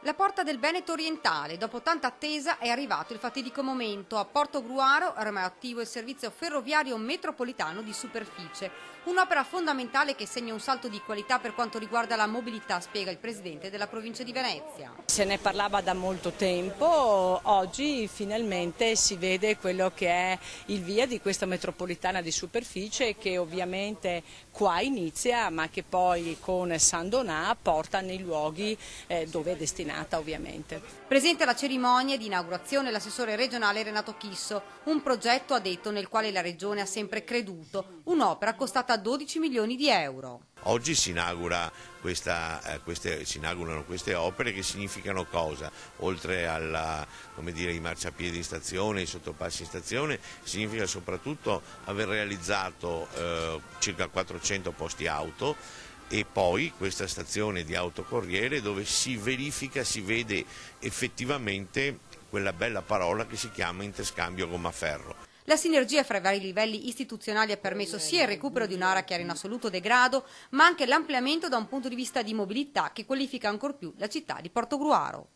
La porta del Veneto orientale, dopo tanta attesa, è arrivato il fatidico momento. A Portogruaro è ormai attivo il servizio ferroviario metropolitano di superficie, un'opera fondamentale che segna un salto di qualità per quanto riguarda la mobilità, spiega il presidente della provincia di Venezia. Se ne parlava da molto tempo, oggi finalmente si vede quello che è il via di questa metropolitana di superficie che ovviamente qua inizia ma che poi con San Donà porta nei luoghi dove è destinata ovviamente. Presente alla cerimonia di inaugurazione l'assessore regionale Renato Chisso, un progetto, ha detto, nel quale la regione ha sempre creduto, un'opera costata 12 milioni di euro. Oggi si inaugurano queste opere che significano cosa? Oltre ai marciapiedi in stazione, ai sottopassi in stazione, significa soprattutto aver realizzato circa 400 posti auto e poi questa stazione di autocorriere dove si verifica, si vede effettivamente quella bella parola che si chiama interscambio gomma-ferro. La sinergia fra i vari livelli istituzionali ha permesso sia il recupero di un'area che era in assoluto degrado, ma anche l'ampliamento da un punto di vista di mobilità che qualifica ancor più la città di Portogruaro.